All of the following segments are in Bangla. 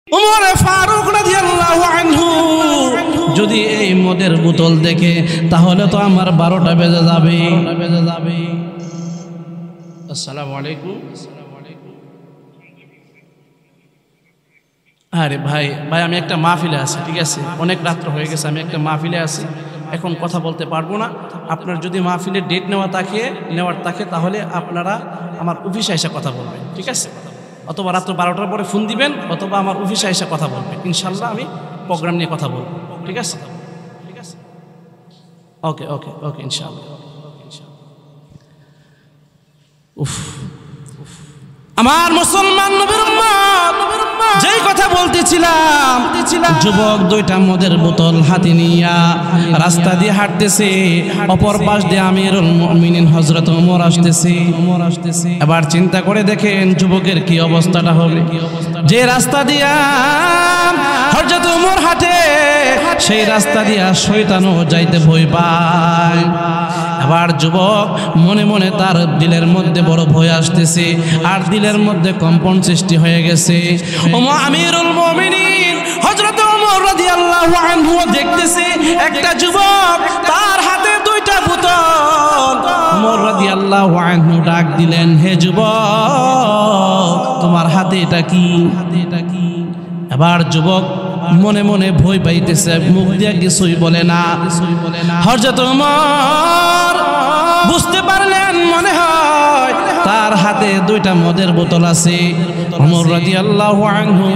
ওমর ফারুক রাদিয়াল্লাহু আনহু যদি এই মদের বোতল দেখে তাহলে তো আমার 12টা বেজে যাবে। আসসালামু আলাইকুম। আরে ভাই আমি একটা মাহফিলে আছি, ঠিক আছে, অনেক রাত্র হয়ে গেছে, আমি একটা মাহফিলে আছি, এখন কথা বলতে পারবো না। আপনার যদি মাহফিলের ডেট নেওয়ার থাকে তাহলে আপনারা আমার অফিসে এসে কথা বলবেন, ঠিক আছে, অথবা রাত্র 12টার পরে ফোন দিবেন, অথবা আমার অফিসে এসে কথা বলবেন, ইনশাল্লাহ আমি প্রোগ্রাম নিয়ে কথা বলবো, ঠিক আছে। ওকে ওকে ওকে ইনশাল্লাহ। উফ, আমার মুসলমান নবীর উম্মত, যেই কথা বলতেছিলাম, যুবক 2টা মদের বোতল হাতে নিয়া রাস্তা দিয়ে হাঁটতেছে, অপর পাশ দিয়ে আমিরুল মুমিনিন হযরত ওমর আসতেছে। এবার চিন্তা করে দেখেন যুবকের কি অবস্থাটা হবে। যে রাস্তা দিয়া হযরত ওমর হাঁটে সেই রাস্তা দিয়া শয়তানও যাইতে ভয় পায়। আবার যুবক মনে মনে তার দিলের মধ্যে বড় ভয় আসতেছে, আর দিলের মধ্যে কম্পন সৃষ্টি হয়ে গেছে। আমিরুল মুমিনিন হযরত ওমর রাদিয়াল্লাহু আনহু দেখতেছে একটা যুবক, তার হাতে 2টা বোতল। ওমর রাদিয়াল্লাহু আনহু ডাক দিলেন, হে যুবক, তোমার হাতে এটা কি? এবার যুবক মনে মনে ভয় পাইতেছে, মুখ দিয়ে কিছুই বলে না। হযরত ওমর বুঝতে পারলেন মনে হয় তার হাতে 2টা মদের বোতল আছে। ওমর রাদিয়াল্লাহু আনহু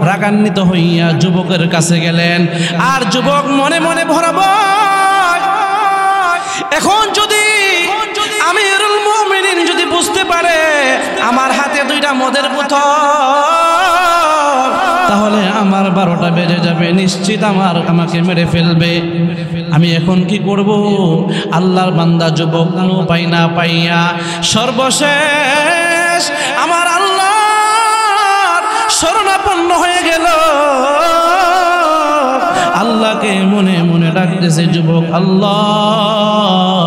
রাগান্বিত হইয়া যুবকের কাছে গেলেন, আর যুবক মনে মনে ভরা ভয়। এখন যদি আমিরুল মুমিনিন যদি বুঝতে পারে আমার হাতে 2টা মদের বোতল, তাহলে আমার 12টা বেজে যাবে, নিশ্চিত আমাকে মেরে ফেলবে। আমি এখন কি করব? আল্লাহর বান্দা যুবক কোনো উপায় না পাইয়া সর্বশেষ আমার আল্লাহর শরণাপন্ন হয়ে গেল। আল্লাহকে মনে মনে ডাকতেছে যুবক, আল্লাহ,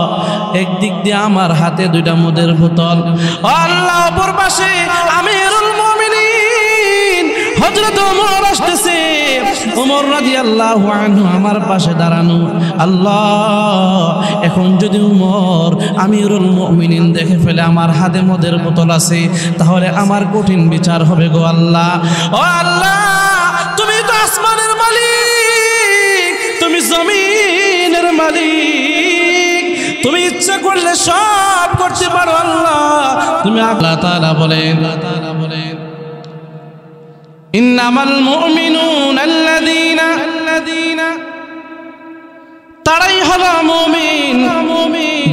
একদিক দিয়ে আমার হাতে 2টা মদের বোতল, আল্লাহ অপর পাশে আমিরুল মুমিনিন হযরত ওমর আসতেছে। ওমর রাদিয়াল্লাহু আনহু আমার পাশে দাঁড়ানো। আল্লাহ, এখন যদি ওমর আমিরুল মুমিনিন দেখে ফেলে আমার হাতে মদের বোতল আছে, তাহলে আমার কঠিন বিচার হবে গো আল্লাহ। ও আল্লাহ, তুমি তো আসমানের মালিক, তুমি জমিনের মালিক, তুমি ইচ্ছা করলে সব করতে পারো আল্লাহ। তুমি আল্লাহ তাআলা বলেন, ইন্নামাল মুমিনুনা আল্লাযীনা, তারাই হলো মুমিন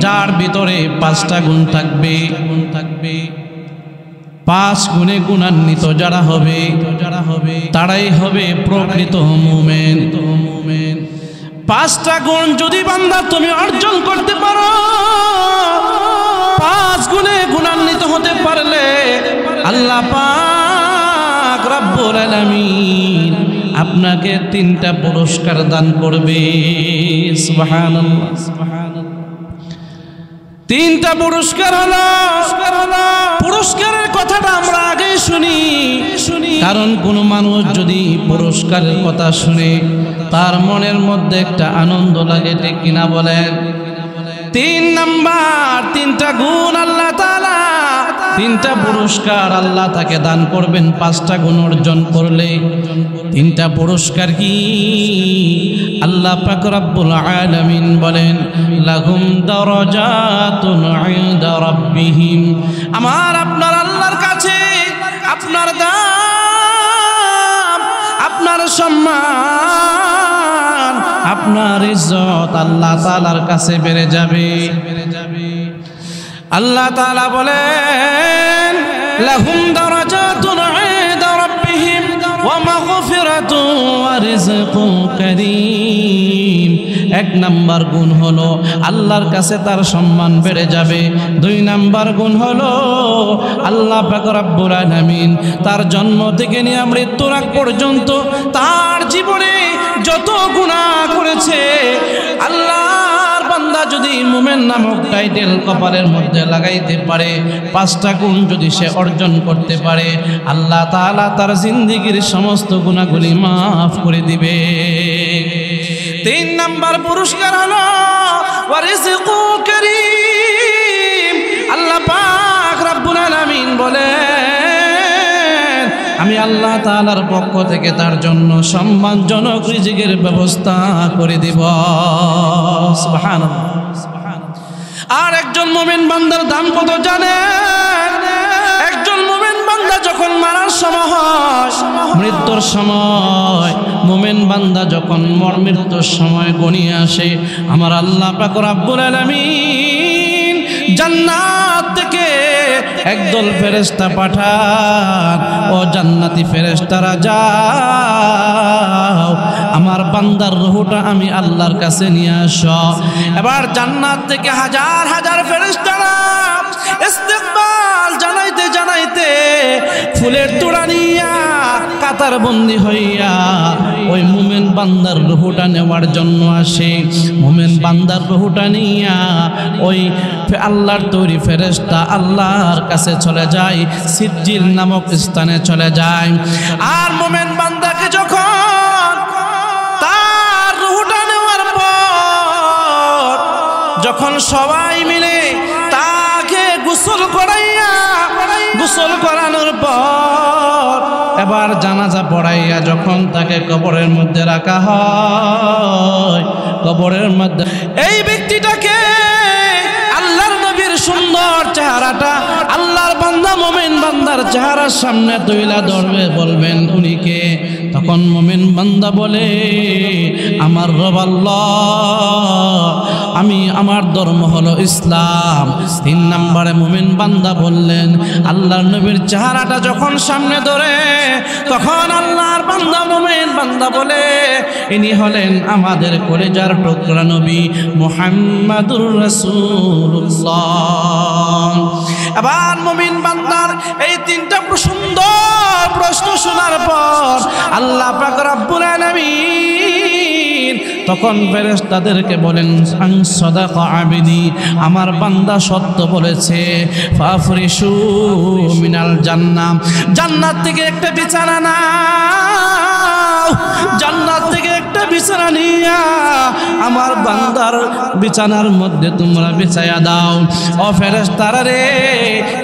যার ভিতরে 5টা গুণ থাকবে। 5 গুণে গুণান্বিত যারা হবে তারাই হবে প্রকৃত মুমিন। 5টা গুণ যদি বান্দা তুমি অর্জন করতে পারো, 5 গুণে গুণান্বিত হতে পারলে আল্লাহ পাক রব্বুল আলামিন আপনাকে 3টা পুরস্কার দান করবে। সুবহানাল্লাহ। 3টা পুরস্কার হলো, পুরস্কারের কথাটা আমরা আগে শুনি, কারণ কোন মানুষ যদি পুরস্কারের কথা শুনে তার মনের মধ্যে একটা আনন্দ লাগে, ঠিক কিনা বলেন? 3 নাম্বার 3টা গুণ আল্লাহ তাআলা, 3টা পুরস্কার আল্লাহ তাকে দান করবেন 5টা গুণ অর্জন করলে। 3টা পুরস্কার কি? আল্লাহ পাক রব্বুল আলামিন বলেন, লাহুম দারাজাতুন ইনদা রাব্বিহিম, আমার আপনার আল্লাহর কাছে আপনার দাম, আপনার সম্মান, আপনার ইজ্জত আল্লাহ তাআলার কাছে বেড়ে যাবে। আল্লাহ তাআলা বলেন, লাহুম দারাজাতুন ইনদা রাব্বিহিম ওয়া মাগফিরাতুন ওয়া রিজকুন কারীম। 1 নাম্বার গুণ হলো আল্লাহর কাছে তার সম্মান বেড়ে যাবে। 2 নাম্বার গুণ হলো আল্লাহ পাক রব্বুল আলামিন তার জন্ম থেকে নিয়ে মৃত্যুর আগ পর্যন্ত তার জীবনে যত গুনাহ করেছে, আল্লাহর বান্দা যদি যদি মুমিন নামক টাইটেল কপালের মধ্যে লাগাইতে পারে, 5টা গুণ যদি সে অর্জন করতে পারে, আল্লাহ তাআলা তার জিন্দেগীর সমস্ত গুনাহগুলি মাফ করে দিবে। 3 নাম্বার পুরস্কার হলো ওয়ারিজকু কারীম। আল্লাহ পাক রব্বুল আলামিন বলেন, আমি আল্লাহ তাআলার পক্ষ থেকে তার জন্য সম্মানজনক রিজিকের ব্যবস্থা করে দিব। সুবহানাল্লাহ। আর একজন মুমিন বান্দার দাম কত জানেন? একজন মুমিন বান্দা যখন মারার সময় হয়, মৃত্যুর সময়, মুমিন বান্দা যখন মৃত্যুর সময় গনিয়ে আসে, আমার আল্লাহ পাক রব্বুল আলামিন জান্নাত থেকে একদল ফেরেশতা পাঠান, ও জান্নাতি ফেরেশতারা যাও, আমার বান্দার রূহটা আমি আল্লাহর কাছে নিয়ে আসো। এবার জান্নাত থেকে হাজার হাজার ফেরেশতারা ইস্তিকবাল জানাইতে জানাইতে ফুলের তোড়া নিয়া কাতার বন্দী হইয়া ওই মুমিন বান্দার রূহটা নেওয়ার জন্য আসে। মুমিন বান্দার রূহটা নিয়া ওই আল্লাহর তৈরি ফেরেশতা আল্লাহর কাছে চলে যায়, সিজ্জিল নামক স্থানে চলে যায়। আর মুমিন বান্দাকে যখন তার রূহটা নেওয়ার পর যখন সবাই মিলে তাকে গোসল করানোর পর এবার জানাজা পড়াইয়া যখন তাকে কবরের মধ্যে রাখা হয়, কবরের মধ্যে এই ব্যক্তিটাকে আল্লাহর নবীর সুন্দর চেহারাটা আল্লাহর বান্দা মুমিন বান্দার চেহারার সামনে তুইলা ধরবে, বলবেন উনি কে? তখন মুমিন বান্দা বলে, আমার রব আল্লাহ, আমি আমার ধর্ম হলো ইসলাম। 3 নম্বরে মুমিন বান্দা বললেন, আল্লাহর নবীর চেহারাটা যখন সামনে ধরে তখন আল্লাহর বান্দা মুমিন বান্দা বলে, ইনি হলেন আমাদের কলেজার টুকরা নবী মুহাম্মাদুর রাসূলুল্লাহ। এবার মুমিন বান্দার এই 3টা সুন্দর প্রশ্ন শোনার পর আল্লাহ পাক রব্বুল আলামিন তখন ফেরেশতাদেরকে বলেন, সাদাকা আবিদি, আমার বান্দা সত্য বলেছে, ফাফরিশু মিনাল জান্নাহ, জান্নাত থেকে একটা বিছানা নাও, জান্নাত থেকে একটা বিছানা নিয়া আমার বান্দার বিছানার মধ্যে তোমরা বিছায়া দাও। ও ফেরেশতারা রে,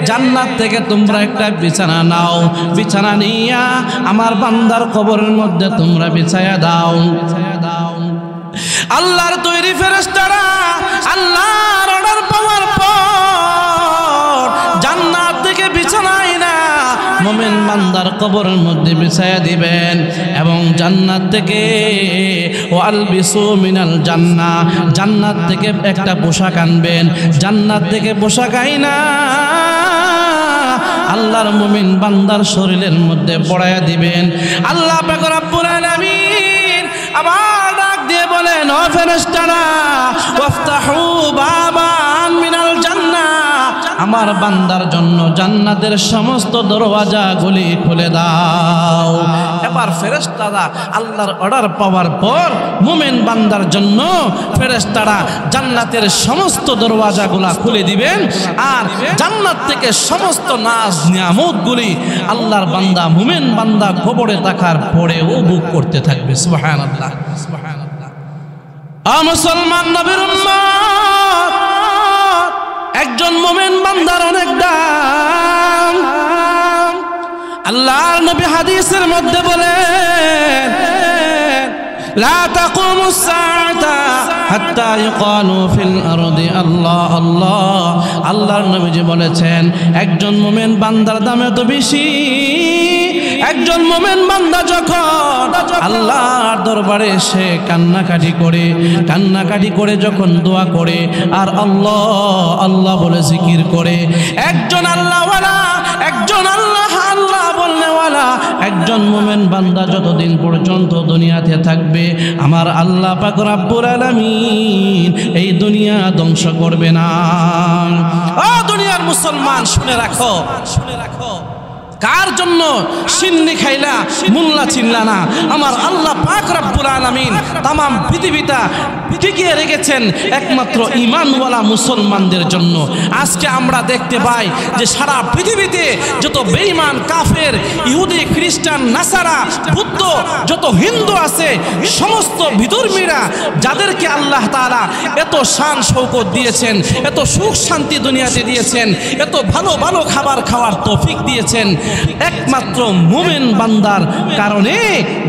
জান্নাত থেকে তোমরা একটা বিছানা নাও, বিছানা নিয়া আমার বান্দার কবরের মধ্যে তোমরা বিছায়া দাও। আল্লাহর তৈরি ফেরেশতারা আল্লাহর অর্ডার পাওয়ার পর জান্নাত থেকে বিছানায় না মুমিন বান্দার কবরের মধ্যে বিছায়া দিবেন, এবং জান্নাত থেকে ওয়ালবিসু মিনাল জান্নাহ, জান্নাত থেকে একটা পোশাক আনবেন, জান্নাত থেকে পোশাক আইনা আল্লাহর মুমিন বান্দার শরীরের মধ্যে পড়ায়া দিবেন। আল্লাহ পাক রব্বুল আলামিন আবার ডাক দিয়ে বলেন, ও ফেরেশতারা, ওয়াফতাহু বাবান মিনাল জান্নাহ, আমার বান্দার জন্য জান্নাতের সমস্ত দরওয়াজাগুলি খুলে দাও। এবার ফেরেশতারা আল্লাহর অর্ডার পাওয়ার পর মুমিন বান্দার জন্য ফেরেশতারা জান্নাতের সমস্ত দরওয়াজাগুলা খুলে দিবেন, আর জান্নাত থেকে সমস্ত নাজ নিয়ামতগুলি আল্লাহর বান্দা মুমিন বান্দা কবরে থাকার পরেও ভোগ করতে থাকবে। সুবহানাল্লাহ, সুবহানাল্লাহ। মুসলমান নবীর উম্মত, একজন মুমিন বান্দার অনেক দাম। আল্লাহর নবী হাদিসের মধ্যে বলেন, লা তাকুমুস সাআতা হাত্তা ইউকালু ফিল আরদি আল্লাহ আল্লাহ। আল্লাহর নবীজি বলেছেন, একজন মুমিন বান্দার দাম এত বেশি, একজন মুমিন বান্দা যখন আল্লাহর দরবারে সে কান্নাকাটি করে যখন দোয়া করে আর আল্লাহ আল্লাহ বলে জিকির করে, একজন আল্লাহওয়ালা, একজন আল্লাহ আল্লাহ বলনেওয়ালা একজন মুমিন বান্দা যতদিন পর্যন্ত দুনিয়াতে থাকবে, আমার আল্লাহ পাক রব্বুল আলামিন এই দুনিয়া ধ্বংস করবে না। ও দুনিয়ার মুসলমান, শুনে রাখো, শুনে রাখো, কার জন্য সিন্নি খাইলা মুল্লা চিল্লা না? আমার আল্লাহ পাক রব্বুল আলামিন তাম পৃথিবীটা টিকিয়ে রেখেছেন একমাত্র ঈমানওয়ালা মুসলমানদের জন্য। আজকে আমরা দেখতে পাই যে সারা পৃথিবীতে যত বেঈমান কাফের ইহুদি খ্রিস্টান নাসারা বুদ্ধ যত হিন্দু আছে সমস্ত বিধর্মীরা যাদেরকে আল্লাহ তাআলা এত শান শৌকত দিয়েছেন, এত সুখ শান্তি দুনিয়াতে দিয়েছেন, এত ভালো ভালো খাবার খাওয়ার তৌফিক দিয়েছেন, একমাত্র মুমিন বান্দার কারণে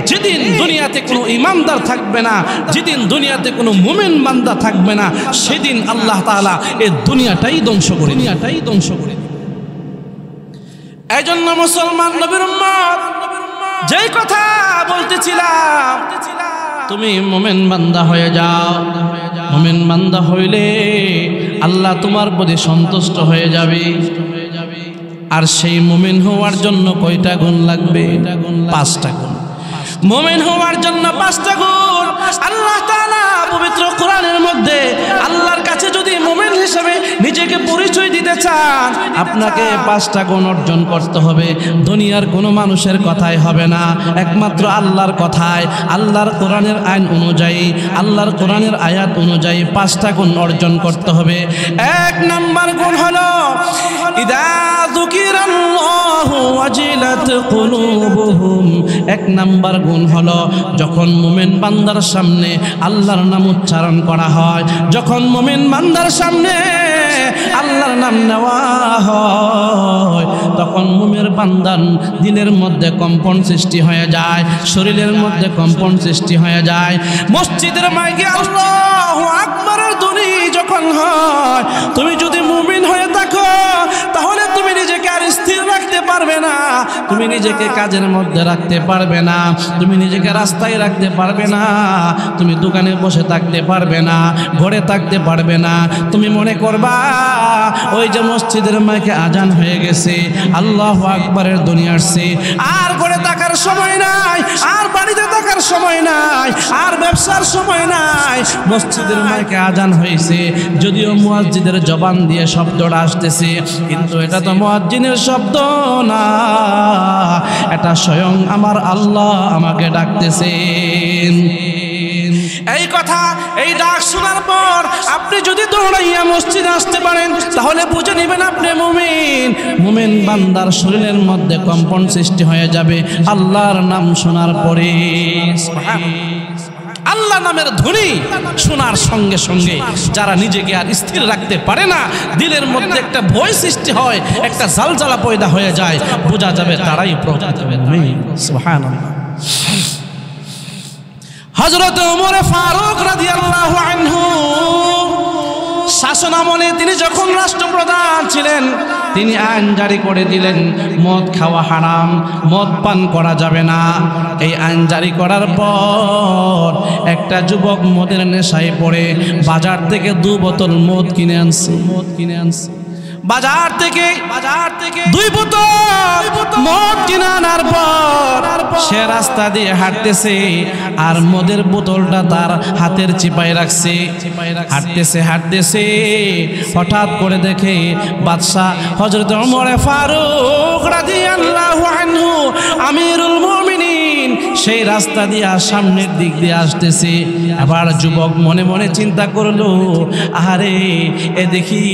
যেদিন দুনিয়াতে কোনো ইমানদার থাকবে না, যেদিন দুনিয়াতে কোনো মুমিন বান্দা থাকবে না, সেদিন আল্লাহ তাআলা এই দুনিয়াটাই ধ্বংস করে দিবেন। এই জন্য মুসলমান নবীর উম্মত যেই কথা বলতেছিলাম, তুমি মুমিন বান্দা হয়ে যাও। মুমিন বান্দা হইলে আল্লাহ তোমার প্রতি সন্তুষ্ট হয়ে যাবে। আর সেই মুমিন হওয়ার জন্য কয়টা গুণ লাগবে? 5টা গুণ। মুমিন হওয়ার জন্য 5টা গুণ আল্লাহ তাআলা পবিত্র কোরআনের মধ্যে আল্লাহর কাছে যদি মুমিন হিসেবে নিজেকে পরিচয় দিতে চান, আপনাকে 5টা গুণ অর্জন করতে হবে। দুনিয়ার কোনো মানুষের কথাই হবে না, একমাত্র আল্লাহর কথায়, আল্লাহর কোরআনের আইন অনুযায়ী, আল্লাহর কোরআনের আয়াত অনুযায়ী 5টা গুণ অর্জন করতে হবে। 1 নাম্বার গুণ হলো ইদা যুকিরাল্লাহু ওয়াজিলাত কুলুবুহুম। 1 নাম্বার গুণ হলো যখন মুমিন বান্দার সামনে আল্লাহর নাম উচ্চারণ করা হয়, যখন মুমিন বান্দার সামনে আল্লাহর নাম নেওয়া হয়, তখন মুমিন বান্দার দিলের মধ্যে কম্পন সৃষ্টি হয়ে যায়, শরীরের মধ্যে কম্পন সৃষ্টি হয়ে যায়। মসজিদের মাইকে আল্লাহু আকবারের ধ্বনি যখন হয়, তুমি যদি মুমিন হয়ে থাকো তাহলে তুমি নিজেকে আর স্থির রাখতে পারবে না, তুমি নিজেকে কাজের মধ্যে রাখতে পারবে না, তুমি নিজেকে রাস্তায় রাখতে পারবে না, তুমি দোকানে বসে থাকতে পারবে না, ঘরে থাকতে পারবে না। তুমি মনে করবা ওই যে মসজিদের মাইকে আজান হয়ে গেছে, আল্লাহু আকবারের ধ্বনি আসছে, আর ঘরে থাকার সময় নাই, আর বাড়িতে থাকার সময় নাই, আর ব্যবসার সময় নাই, মসজিদের মাইকে আজান হয়েছে। যদিও মুয়াজ্জিনের জবান দিয়ে শব্দটা আসতেছে, কিন্তু এটা তো মুয়াজ্জিনের শব্দ না, এটা স্বয়ং আমার আল্লাহ আমাকে ডাকতেছেন। এই কথা, এই ডাক শোনার পর আপনি যদি দৌড়াইয়া মসজিদে আসতে পারেন তাহলে বুঝে নেবেন আপনি মুমিন। মুমিন বান্দার শরীরের মধ্যে কম্পন সৃষ্টি হয়ে যাবে আল্লাহর নাম শোনার পরে। আল্লাহ নামের ধ্বনি শোনার সঙ্গে সঙ্গে যারা নিজেকে আর স্থির রাখতে পারে না, দিলের মধ্যে একটা ভয় সৃষ্টি হয়, একটা জালজালা পয়দা হয়ে যায়, বোঝা যাবে তারাই প্রকৃত মুমিন। সুবহানাল্লাহ। হযরত ওমর ফারুক রাদিয়াল্লাহু আনহু শাসন আমলে তিনি যখন রাষ্ট্রপ্রধান ছিলেন, তিনি আইন জারি করে দিলেন মদ খাওয়া হারাম, মদ পান করা যাবে না। এই আইন জারি করার পর একটা যুবক মদের নেশায় পড়ে বাজার থেকে 2 বোতল মদ কিনে আনছে। বাজার থেকে 2 বোতল মদ কিনে আনার পর সে রাস্তা দিয়ে হাঁটতেছে, আর মদের বোতলটা তার হাতের চিপায় রাখছে। হাঁটতেছে হঠাৎ করে দেখে বাদশাহ হযরত ওমর ফারুক রাদিয়াল্লাহু আনহু আমিরুল মুমিনিন সেই রাস্তা দিয়ে সামনের দিক দিয়ে আসতেছে। আবার যুবক মনে মনে চিন্তা করলো, আরে এ দেখি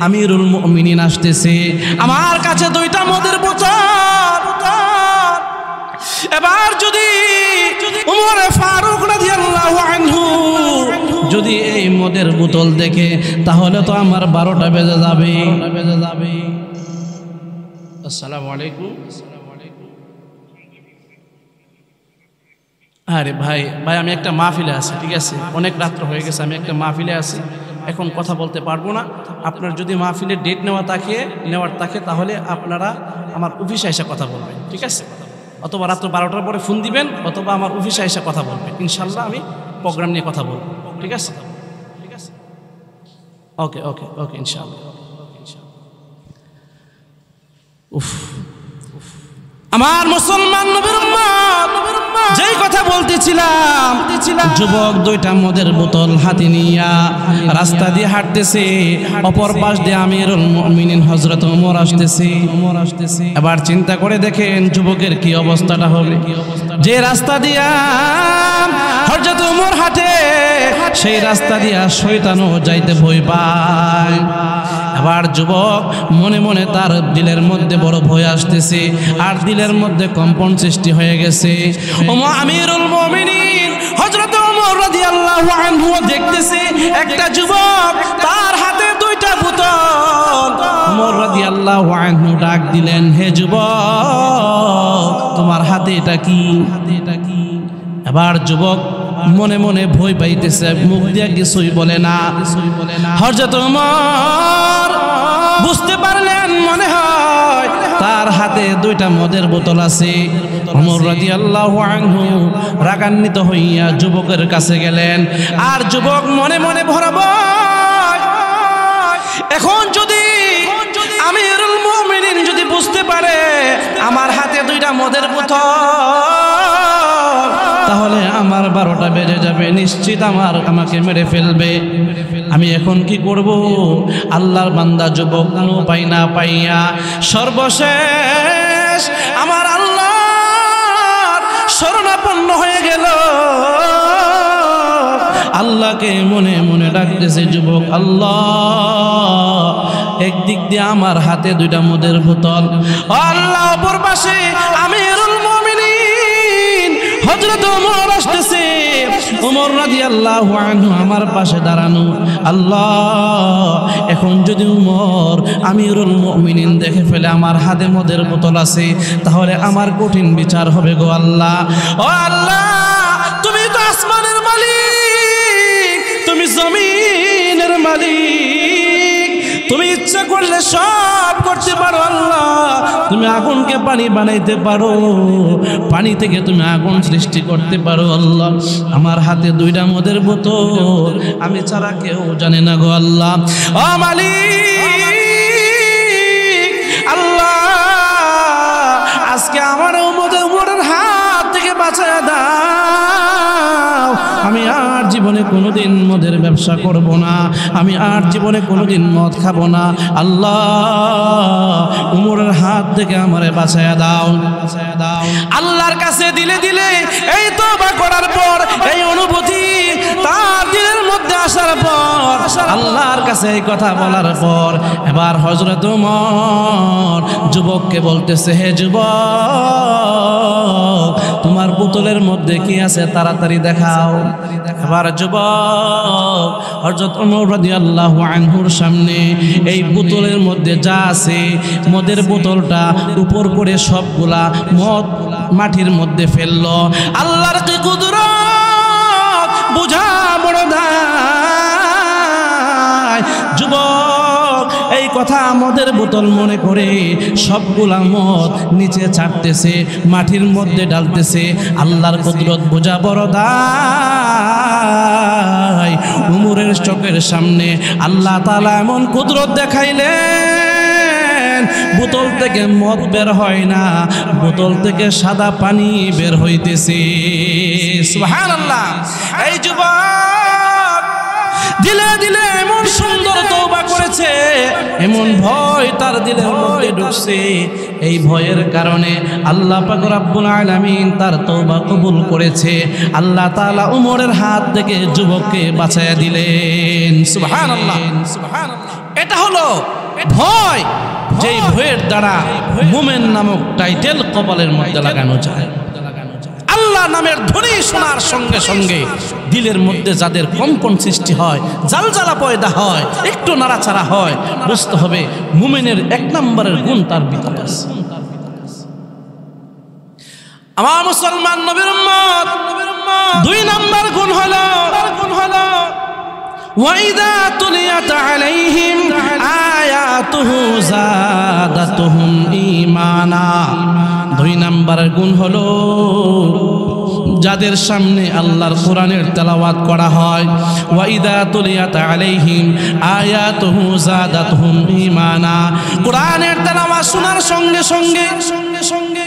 আমিরুল মুমিনিন আসতেছে, আমার কাছে 2টা মদের বোতল। এবার যদি ওমর ফারুক রাদিয়াল্লাহু আনহু যদি এই মদের বোতল দেখে তাহলে তো আমার 12টা বেজে যাবে। আসসালামু আলাইকুম। আরে ভাই আমি একটা মাহফিলে আছি, ঠিক আছে, অনেক রাত্র হয়ে গেছে, আমি একটা মাহফিলে আছি, এখন কথা বলতে পারবো না। আপনার যদি মাহফিলের ডেট নেওয়ার থাকে তাহলে আপনারা আমার অফিসে এসে কথা বলবেন, ঠিক আছে? অথবা রাত্র 12টার পরে ফোন দিবেন, অথবা আমার অফিসে এসে কথা বলবেন, ইনশাল্লাহ আমি প্রোগ্রাম নিয়ে কথা বলবো, ঠিক আছে? ওকে ইনশাল্লাহ। আমার মুসলমান নবীর উম্মত যেই কথা বলতেছিলাম, যুবক দুইটা মদের বোতল হাতে নিয়া রাস্তা দিয়ে হাঁটতেছে, অপর পাশ দিয়ে আমিরুল মুমিনিন হযরত ওমর আসতেছে। এবার চিন্তা করে দেখেন যুবকের কি অবস্থাটা হবে। যে রাস্তা দিয়া হযরত ওমর হাঁটে সেই রাস্তা দিয়া শয়তানও যাইতে ভয় পায়। এবার যুবক মনে মনে তার দিলের মধ্যে বড় ভয় আসতেছে, আর দিলের মধ্যে কম্পন সৃষ্টি হয়ে গেছে। ওমর আমিরুল মুমিনিন হযরত ওমর রাদিয়াল্লাহু আনহু দেখতেছে একটা যুবক, তার হাতে দুইটা বোতল। ওমর রাদিয়াল্লাহু আনহু ডাক দিলেন, হে যুবক, তোমার হাতে এটা কি? এবার যুবক মনে মনে ভয় পাইতেছে, মুখ দিয়ে কিছুই বলে না। হযরত ওমর বুঝতে পারলেন মনে হয় তার হাতে দুইটা মদের বোতল আছে। ওমর রাদিয়াল্লাহু আনহু রাগান্বিত হইয়া যুবকের কাছে গেলেন, আর যুবক মনে মনে ভরা ভয়। এখন যদি আমিরুল মুমিনিন যদি বুঝতে পারে আমার হাতে দুইটা মদের বোতল, তাহলে আমার 12টা বেজে যাবে, নিশ্চিত আমাকে মেরে ফেলবে। আমি এখন কি করব? আল্লাহর বান্দা যুবক কোনো উপায় না পাইয়া সর্বশেষ আমার আল্লাহর শরণাপন্ন হয়ে গেল। আল্লাহকে মনে মনে ডাকতেছে যুবক, আল্লাহ, একদিক দিয়ে আমার হাতে দুইটা মদের বোতল, আল্লাহ অপর পাশে আমিরুল মুমিনিন হযরত ওমর আসতেছে। ওমর রাদিয়াল্লাহু আনহু আমার পাশে দাঁড়ানো। আল্লাহ, এখন যদি ওমর আমিরুল মুমিনিন দেখে ফেলে আমার হাতে মদের বোতল আছে, তাহলে আমার কঠিন বিচার হবে গো আল্লাহ। ও আল্লাহ, তুমি তো আসমানের মালিক, তুমি জমিনের মালিক, তুমি ইচ্ছা করলে সব করতে পারো। আল্লাহ, তুমি আগুনকে পানি বানাইতে পারো, পানি থেকে তুমি আগুন সৃষ্টি করতে পারো। আল্লাহ, আমার হাতে দুইটা মদের বোতল, আমি ছাড়া কেউ জানে না গো আল্লাহ। ও মালিক, আল্লাহ, আজকে আমার ওমরের হাত থেকে বাঁচায় দাও। আমি আর জীবনে কোনোদিন মদের ব্যবসা করব না, আমি আর জীবনে কোনোদিন মদ খাবো না। আল্লাহ, উমরের হাত থেকে আমারে বাঁচায়া দাও। আল্লাহর কাছে দিলে দিলে এই তওবা করার পর, এই অনুভূতি তার দিলের মধ্যে আসার পর, আল্লাহর কাছে এই কথা বলার পর, এবার হযরত ওমর যুবককে বলতেছে, হে যুবক, তোমার বোতলের মধ্যে কি আছে তাড়াতাড়ি দেখাও। এবার যুবক হযরত ওমর রাদিয়াল্লাহু আনহুর সামনে এই বোতলের মধ্যে যা আছে, মদের বোতলটা উপর করে সবগুলা মদ মাটির মধ্যে ফেললো। আল্লাহর কি কুদরত বুঝা বড় দায়। যুবক এই কথা মদের বোতল মনে করে সবগুলা মদ নিচে ছাড়তেছে, মাটির মধ্যে ডালতেছে। আল্লাহর কুদরত বোঝা বড় দায়। উমরের চোখের সামনে আল্লাহ তাআলা এমন কুদরত দেখাইলেন, বোতল থেকে মদ বের হয় না, বোতল থেকে সাদা পানি বের হইতেছে। সুবহানাল্লাহ। এই যুবক দিলে দিলে এমন সুন্দর তওবা করেছে, এমন ভয় তার দিলের মধ্যে ঢুকছে। এই ভয়ের কারণে আল্লাহ পাক রব্বুল আলামিন তার তওবা কবুল করেছে। আল্লাহ তাআলা উমরের হাত থেকে যুবককে বাঁচায়া দিলেন। সুবহানাল্লাহ, সুবহানাল্লাহ। এটা হলো ভয়, যেই ভয়ের দ্বারা মুমিন নামক টাইটেল কপালের মধ্যে লাগানো যায়। আল্লাহ নামের ধ্বনি শোনার সঙ্গে সঙ্গে দিলের মধ্যে যাদের কম্পন সৃষ্টি হয়, জালজালা পয়দা হয়, একটু নাড়াচাড়া হয়, বুঝতে হবে মুমিনের 1 নম্বরের গুণ তার ভিতরে আছে। আমার মুসলমান নবীর উম্মত, 2 নম্বর গুণ হলো ওয়াইদা তুলিয়াত আলাইহিম আয়াতুহু যাদাতুহুম ঈমানা। 2 নম্বরের গুণ হলো যাদের সামনে আল্লাহর কোরআনের তেলাওয়াত করা হয়, ওয়াইদা তুলিয়াত আলাইহিম আয়াতুহু যাদাতুহুম ঈমানা। কোরআনের তেলাওয়াত শোনার সঙ্গে সঙ্গে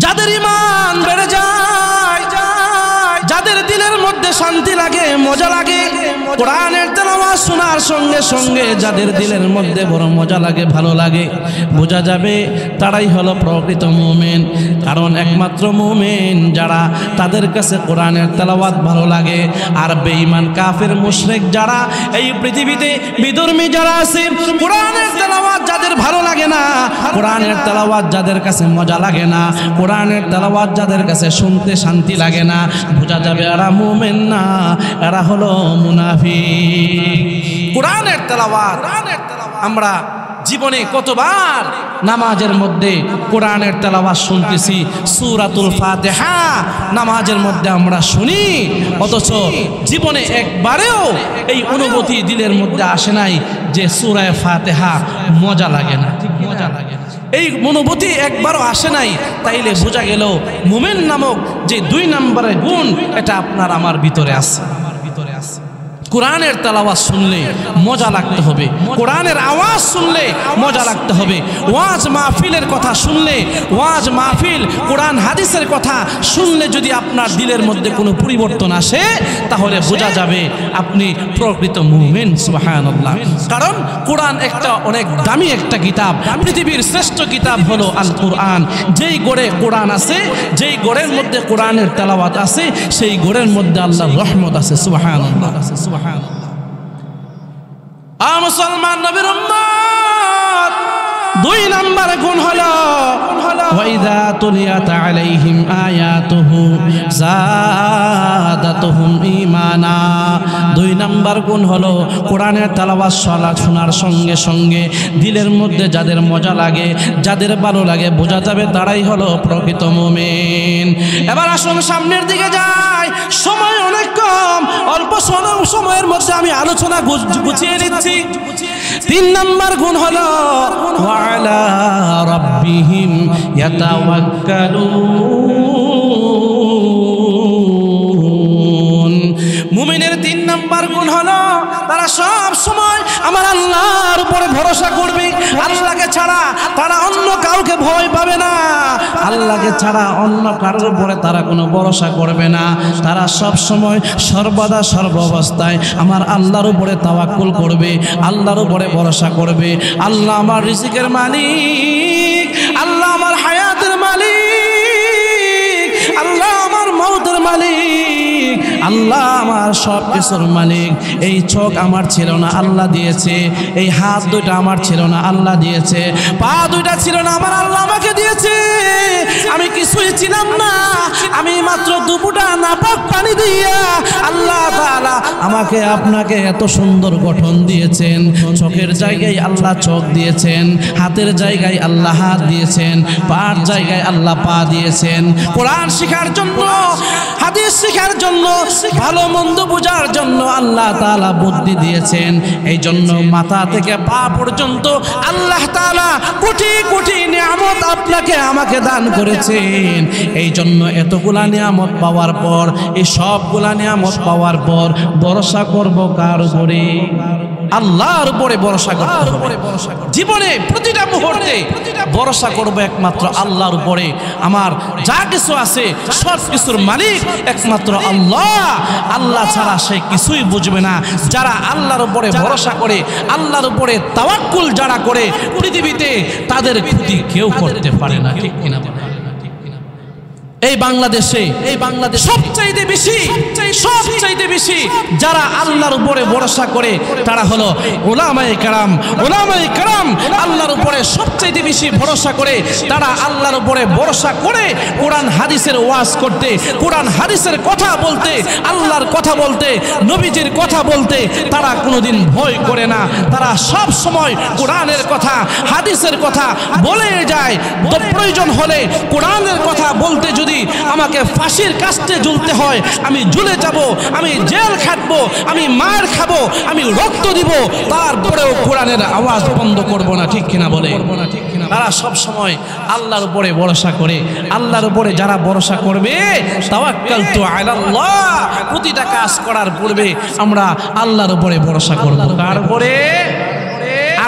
যাদের ঈমান বেড়ে যায়, যাদের দিলের মজা লাগে কোরআনের তেলাওয়াত শোনার সঙ্গে সঙ্গে যাদের দিলের মধ্যে বড় মজা লাগে, ভালো লাগে, বোঝা যাবে তারাই হলো প্রকৃত মুমিন। কারণ একমাত্র মুমিন যারা, তাদের কাছে কোরআনের তেলাওয়াত ভালো লাগে। আর বেঈমান কাফের মুশরিক যারা এই পৃথিবীতে বিধর্মী যারা আছে, কোরআনের তেলাওয়াত যাদের ভালো লাগে না, কোরআনের তেলাওয়াত যাদের কাছে মজা লাগে না, কোরআনের তেলাওয়াত যাদের কাছে শুনতে শান্তি লাগে না, বোঝা যাবে এরা মুমিন না, এরা হলো মুনাফিক। কোরআনের তেলাওয়াত আমরা জীবনে কতবার নামাজের মধ্যে কোরআনের তেলাওয়াত শুনতেছি, সূরাতুল ফাতিহা নামাজের মধ্যে আমরা শুনি, অথচ জীবনে একবারেও এই অনুভূতি দিলের মধ্যে আসে নাই যে সূরা ফাতিহা মজা লাগে না, মজা লাগে না, এই অনুভূতি একবারও আসে নাই। তাইলে বোঝা গেল মুমিন নামক যে 2 নম্বরের গুণ এটা আপনার আমার ভিতরে আছে। কোরআনের তেলাওয়াত শুনলে মজা লাগতে হবে, কোরআনের আওয়াজ শুনলে মজা লাগতে হবে, ওয়াজ মাহফিলের কথা শুনলে, ওয়াজ মাহফিল কোরআন হাদিসের কথা শুনলে যদি আপনার দিলের মধ্যে কোনো পরিবর্তন আসে, তাহলে বোঝা যাবে আপনি প্রকৃত মুমিন। সুবহানাল্লাহ। কারণ কোরআন একটা অনেক দামি একটা কিতাব, পৃথিবীর শ্রেষ্ঠ কিতাব হলো আল কোরআন। যেই গড়ে কোরআন আছে, যেই গড়ের মধ্যে কোরআনের তেলাওয়াত আছে, সেই গড়ের মধ্যে আল্লাহর রহমত আছে। সুবহানাল্লাহ। মুসলমান নবীর উম্মত 2 নম্বর গুণ হলো ওয়াইদা তুলিয়াত আলাইহিম আয়াতুহু যাদাতুহুম ঈমানা। 2 নম্বর গুণ হলো কোরআনের তেলাওয়াত শোনার সঙ্গে সঙ্গে দিলের মধ্যে যাদের মজা লাগে, যাদের ভালো লাগে, বোঝা যাবে তারাই হলো প্রকৃত মুমিন। এবার আসুন সামনের দিকে যাই, সময় অনেক কম, অল্প সময়ের মধ্যে আমি আলোচনা গুছিয়ে নিচ্ছি। 3 নম্বর গুণ হলো ওয়ালা রাব্বিহিম ইয়াতাওয়াক্কালুন। মুমিনের 3 নম্বর গুণ হলো তারা সব সময় আমার আল্লাহর উপরে ভরসা করবে। আল্লাহকে ছাড়া তারা অন্য কাউকে ভয় পাবে না, আল্লাহকে ছাড়া অন্য কারোর উপরে তারা কোনো ভরসা করবে না। তারা সব সময় সর্বদা সর্বাবস্থায় আমার আল্লাহর উপরে তাওয়াক্কুল করবে, আল্লাহর উপরে ভরসা করবে। আল্লাহ আমার রিজিকের মালিক, আল্লাহ আমার হায়াতের মালিক, আল্লাহ আমার মওতের মালিক, আল্লাহ আমার সব কিছুর মালিক। এই চোখ আমার ছিল না, আল্লাহ দিয়েছে। এই হাত 2টা আমার ছিল না, আল্লাহ দিয়েছে। পা 2টা ছিল না, আমার আল্লাহ আমাকে দিয়েছে। আমি কিছুই ছিলাম না, আমি মাত্র 2 ফোঁটা নাপাক পানি দিয়া আল্লাহ তাআলা আমাকে আপনাকে এত সুন্দর গঠন দিয়েছেন। চোখের জায়গায় আল্লাহ চোখ দিয়েছেন, হাতের জায়গায় আল্লাহ হাত দিয়েছেন, পার জায়গায় আল্লাহ পা দিয়েছেন। কোরআন শেখার জন্য, হাদিস শেখার জন্য, ভালো মন্দ বোঝার জন্য আল্লাহ তাআলা বুদ্ধি দিয়েছেন। এই জন্য মাথা থেকে পা পর্যন্ত আল্লাহ তাআলা কোটি কোটি নিয়ামত আপনাকে আমাকে দান করেছেন। এই জন্য এতগুলা নিয়ামত পাওয়ার পর, এই সবগুলা নিয়ামত পাওয়ার পর ভরসা করব কার উপরে? আল্লাহর উপরে ভরসা করতে হবে। জীবনে প্রতিটা মুহূর্তে ভরসা করব একমাত্র আল্লাহর উপরে। আমার যা কিছু আছে সব কিছুর মালিক একমাত্র আল্লাহ। আল্লাহ ছাড়া সে কিছুই বুঝবে না। যারা আল্লাহর উপরে ভরসা করে, আল্লাহর উপরে তাওয়াক্কুল যারা করে, পৃথিবীতে তাদের ক্ষতি কেউ করতে পারে না। ঠিক কিনা? এই বাংলাদেশে সবচাইতে বেশি যারা আল্লাহর উপরে ভরসা করে তারা হলো উলামায়ে কেরাম। উলামায়ে কেরাম আল্লাহর উপরে সবচাইতে বেশি ভরসা করে। তারা আল্লাহর উপরে ভরসা করে কোরআন হাদিসের ওয়াজ করতে, কোরআন হাদিসের কথা বলতে, আল্লাহর কথা বলতে, নবীজির কথা বলতে তারা কোনোদিন ভয় করে না। তারা সব সময় কোরআনের কথা, হাদিসের কথা বলে যায়। তো প্রয়োজন হলে কোরআনের কথা বলতে যদি আমাকে ফাঁসির কাস্টে ঝুলতে হয়, আমি ঝুলে যাব, আমি জেল খাটবো, আমি মার খাবো, আমি রক্ত দিব, তারপরেও কোরআনের আওয়াজ বন্ধ করব না। ঠিক কিনা বলে? তারা সব সময় আল্লাহর উপরে ভরসা করে। আল্লাহর উপরে যারা ভরসা করবে, তাওয়াক্কালতু আলাল্লাহ, প্রতিটা কাজ করার পূর্বে আমরা আল্লাহর উপরে ভরসা করব। কার উপরে?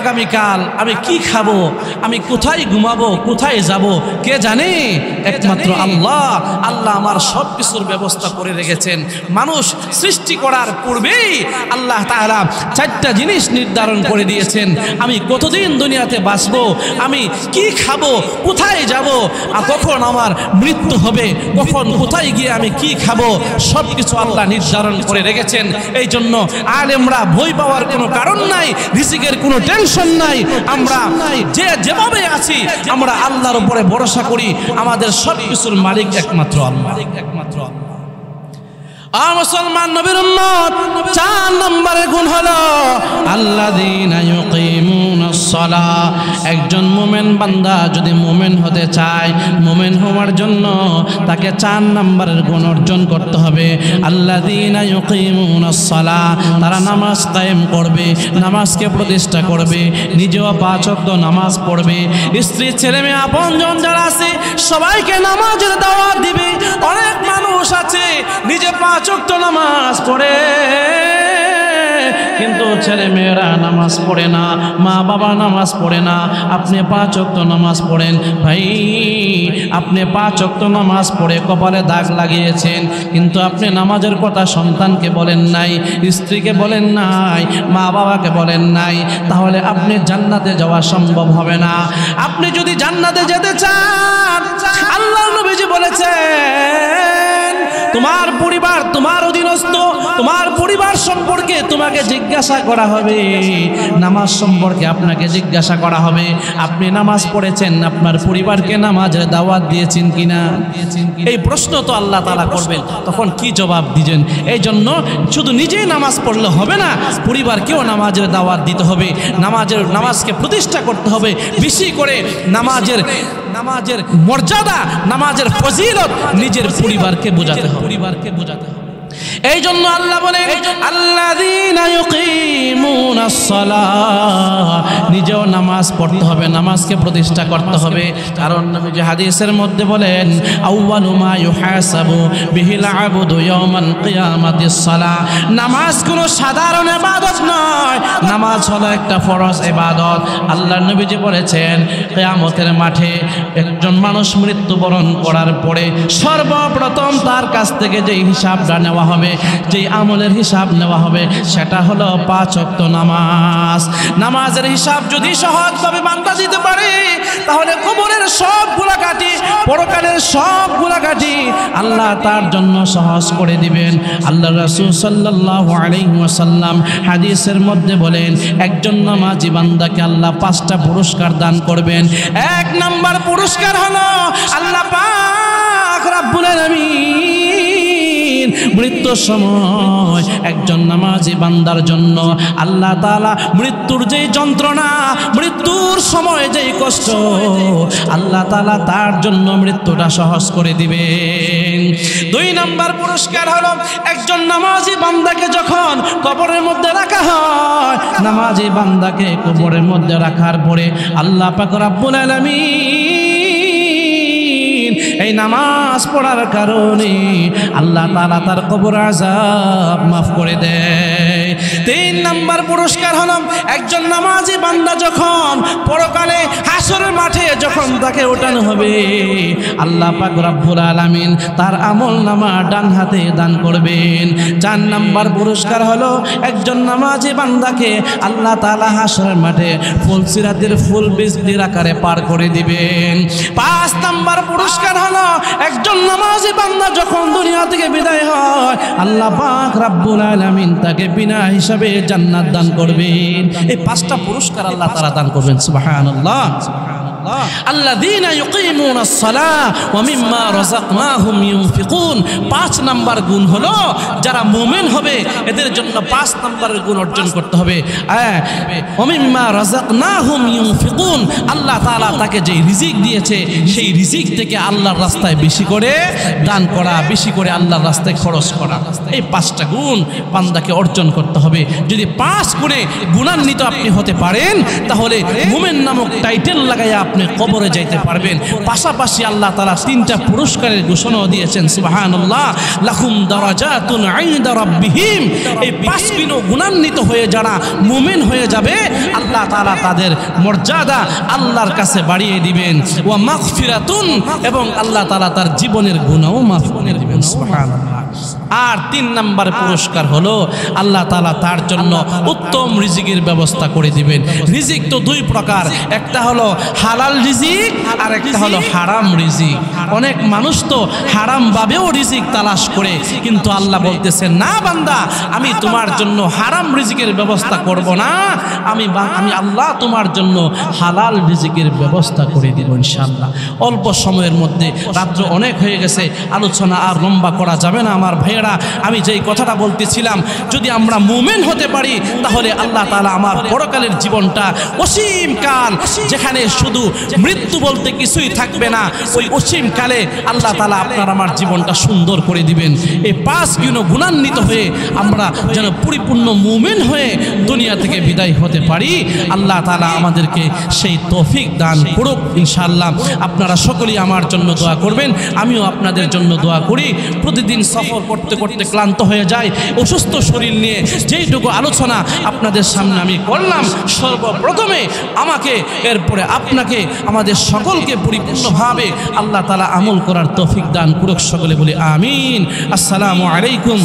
আগামীকাল আমি কি খাবো, আমি কোথায় ঘুমাবো, কোথায় যাব, কে জানে? একমাত্র আল্লাহ। আল্লাহ আমার সব কিছুর ব্যবস্থা করে রেখেছেন। মানুষ সৃষ্টি করার পূর্বেই আল্লাহ তাআলা 4টা জিনিস নির্ধারণ করে দিয়েছেন। আমি কতদিন দুনিয়াতে বাঁচবো, আমি কি খাবো, কোথায় যাব, আর কখন আমার মৃত্যু হবে, কখন কোথায় গিয়ে আমি কি খাবো, সব কিছু আল্লাহ নির্ধারণ করে রেখেছেন। এই জন্য আলেমরা ভয় পাওয়ার কোনো কারণ নাই, রিজিকের কোনো টেনশন নাই। আমরা যেভাবে আছি আমরা আল্লাহর উপরে ভরসা করি। আমাদের সব কিছুর মালিক একমাত্র আল্লাহ। মুসলমান নবীর উম্মত, 4 নম্বরের গুণ হলো আল্লাযীনা ইউকিমুনাস সালাহ। একজন মুমিন বান্দা যদি মুমিন হতে চায়, মুমিন হওয়ার জন্য তাকে 4 নম্বরের গুণ অর্জন করতে হবে। আল্লাযীনা ইউকিমুনাস সালাহ, তারা নামাজ কায়েম করবে, নামাজকে প্রতিষ্ঠা করবে, নিজেও 5 ওয়াক্ত নামাজ পড়বে, স্ত্রী ছেলে মেয়ে আপনজন যারা আছে সবাইকে নামাজের দাওয়াত দিবে। অনেক মানুষ আছে নিজে 5 ওয়াক্ত নামাজ পড়ে কিন্তু ছেলে মেয়েরা নামাজ পড়ে না, মা বাবা নামাজ পড়ে না। আপনি 5 ওয়াক্ত নামাজ পড়েন ভাই, আপনি 5 ওয়াক্ত নামাজ পড়ে কপালে দাগ লাগিয়েছেন, কিন্তু আপনি নামাজের কথা সন্তানকে বলেন নাই, স্ত্রীকে বলেন নাই, মা বাবাকে বলেন নাই, তাহলে আপনি জান্নাতে যাওয়া সম্ভব হবে না। আপনি যদি জান্নাতে যেতে চান, আল্লাহর নবীজি বলেছেন তোমার পরিবার, তোমার অধীনস্থ, তোমার পরিবার সম্পর্কে তোমাকে জিজ্ঞাসা করা হবে, নামাজ সম্পর্কে আপনাকে জিজ্ঞাসা করা হবে। আপনি নামাজ পড়েছেন, আপনার পরিবারকে নামাজের দাওয়াত দিয়েছেন কিনা? এই প্রশ্ন তো আল্লাহ তাআলা করবেন, তখন কি জবাব দিবেন? এই জন্য শুধু নিজেই নামাজ পড়লে হবে না, পরিবারকেও নামাজের দাওয়াত দিতে হবে, নামাজকে প্রতিষ্ঠা করতে হবে। বেশি করে নামাজের মর্যাদা, নামাজের ফজিলত নিজের পরিবারকে বোঝাতে হবে। এই জন্য আল্লাহ বলেন আল্লাযীনা ইউকিমুনাস সালাহ, নিজেও নামাজ পড়তে হবে, নামাজকে প্রতিষ্ঠা করতে হবে। কারণ নবীজি হাদিসের মধ্যে বলেন আউয়ালু মা ইউহাসাবু বিহিল আবদু ইয়াউমাল কিয়ামাতিস সালাহ। নামাজ কোনো সাধারণ ইবাদত নয়, নামাজ হলো একটা ফরজ ইবাদত। আল্লাহর নবীজি বলেছেন কিয়ামতের মাঠে একজন মানুষ মৃত্যুবরণ করার পরে সর্বপ্রথম তার কাছ থেকে যে হিসাবটা নেওয়া হবে, যে আমলের হিসাব নেওয়া হবে, সেটা হলো 5 ওয়াক্ত নামাজ। নামাজের হিসাব যদি সহজভাবে বান্দা দিতে পারে, তাহলে কবরের সব গুনাহগাটি, পরকালের সব গুনাহগাটি আল্লাহ তার জন্য সহজ করে দিবেন। আল্লাহ রাসূল সাল্লাল্লাহু আলাইহি ওয়াসাল্লাম হাদিসের মধ্যে বলেন একজন নামাজি বান্দাকে আল্লাহ 5টা পুরস্কার দান করবেন। 1 নম্বর পুরস্কার হলো আল্লাহ পাক রব্বুল আলামিন মৃত্যুর সময় একজন নামাজি বান্দার জন্য আল্লাহ তাআলা মৃত্যুর যেই যন্ত্রণা, মৃত্যুর সময় যেই কষ্ট, আল্লাহ তাআলা তার জন্য মৃত্যুটা সহজ করে দিবেন। 2 নম্বর পুরস্কার হলো একজন নামাজি বান্দাকে যখন কবরের মধ্যে রাখা হয়, নামাজি বান্দাকে কবরের মধ্যে রাখার পরে আল্লাহ পাক রব্বুল আলামিন এই নামাজ পড়ার কারণে আল্লাহ তাআলা তার কবর আযাব মাফ করে দেয়। 3 নম্বর পুরস্কার হলো একজন নামাজি বান্দা যখন পরকালে হাসরের মাঠে যখন তাকে ওঠানো হবে, আল্লাহ পাক রব্বুল আলামিন তার আমলনামা ডান হাতে দান করবেন। 4 নম্বর পুরস্কার হলো একজন নামাজি বান্দাকে আল্লাহ তাআলা হাসরের মাঠে ফুলসিরাতের ফুল বীজের আকারে পার করে দিবেন। 5 নম্বর পুরস্কার হলো একজন নামাজি বান্দা যখন দুনিয়া থেকে বিদায় হয়, আল্লাহ পাক রব্বুল আলামিন তাকে বিনা হিসাবে জান্নাত দান করবেন। এই 5টা পুরস্কার আল্লাহ তাআলা দান করবেন। সুবহানাল্লাহ। আল্লাযীনা ইউকিমুনাস সালাহ ওয়া মিম্মা রাযাকনাহুম ইউনফিকুন। 5 নম্বর গুণ হলো যারা মুমিন হবে এদের জন্য 5 নম্বরের গুণ অর্জন করতে হবে। ওয়া মিম্মা রাযাকনাহুম ইউনফিকুন, আল্লাহ তাআলা তাকে যে রিজিক দিয়েছে সেই রিজিক থেকে আল্লাহর রাস্তায় বেশি করে দান করা, বেশি করে আল্লাহর রাস্তায় খরচ করা। এই 5টা গুণ বান্দাকে অর্জন করতে হবে। যদি 5 গুণে গুণান্বিত আপনি হতে পারেন, তাহলে মুমিন নামক টাইটেল লাগাইয়া আপনি কবরে যাইতে পারবেন। পাশাপাশি আল্লাহ তাআলা 3টা পুরস্কারের ঘোষণাও দিয়েছেন, সুবহানাল্লাহ, লাহুম দারাজাতুন ইনদা রাব্বিহিম। এই 5 গুণান্বিত হয়ে যারা মুমিন হয়ে যাবে, আল্লাহ তাআলা তাদের মর্যাদা আল্লাহর কাছে বাড়িয়ে দিবেন। ওয়া মাগফিরাতুন, এবং আল্লাহ তাআলা তার জীবনের গুনাহও মাফ করে দিবেন, সুবহানাল্লাহ। আর 3 নাম্বার পুরস্কার হলো আল্লাহ তাআলা তার জন্য উত্তম রিজিকের ব্যবস্থা করে দিবেন। রিজিক তো 2 প্রকার, একটা হলো হালাল রিজিক আর একটা হলো হারাম রিজিক। অনেক মানুষ তো হারাম ভাবেও রিজিক তালাশ করে, কিন্তু আল্লাহ বলতেছেন, না বান্দা, আমি তোমার জন্য হারাম রিজিকের ব্যবস্থা করব না, আমি আল্লাহ তোমার জন্য হালাল রিজিকের ব্যবস্থা করে দিব ইনশাআল্লাহ। অল্প সময়ের মধ্যে, রাত্র অনেক হয়ে গেছে, আলোচনা আর লম্বা করা যাবে না আমার ভাইয়েরা। আমি যেই কথাটা বলতেছিলাম, যদি আমরা মুমিন হতে পারি তাহলে আল্লাহ তাআলা আমার পরকালের জীবনটা অসীম কাল, যেখানে শুধু মৃত্যু বলতে কিছুই থাকবে না, ওই অসীম কালে আল্লাহ তাআলা আপনার আমার জীবনটা সুন্দর করে দিবেন। এই 5 গুণান্বিত হয়ে আমরা যেন পরিপূর্ণ মুমিন হয়ে দুনিয়া থেকে বিদায় হতে পারি, আল্লাহ তাআলা আমাদেরকে সেই তৌফিক দান করুক ইনশাআল্লাহ। আপনারা সকলেই আমার জন্য দোয়া করবেন, আমিও আপনাদের জন্য দোয়া করি। প্রতিদিন সফর করতে করতে ক্লান্ত হয়ে যায়, অসুস্থ শরীর নিয়ে যেইটুকু আলোচনা আপনাদের সামনে আমি করলাম, সর্বপ্রথমে আমাকে, এরপরে আপনাকে, আমাদের সকলকে পরিপূর্ণভাবে আল্লাহ তাআলা আমল করার তৌফিক দান করুক। সকলে বলি আমিন। আসসালামু আলাইকুম।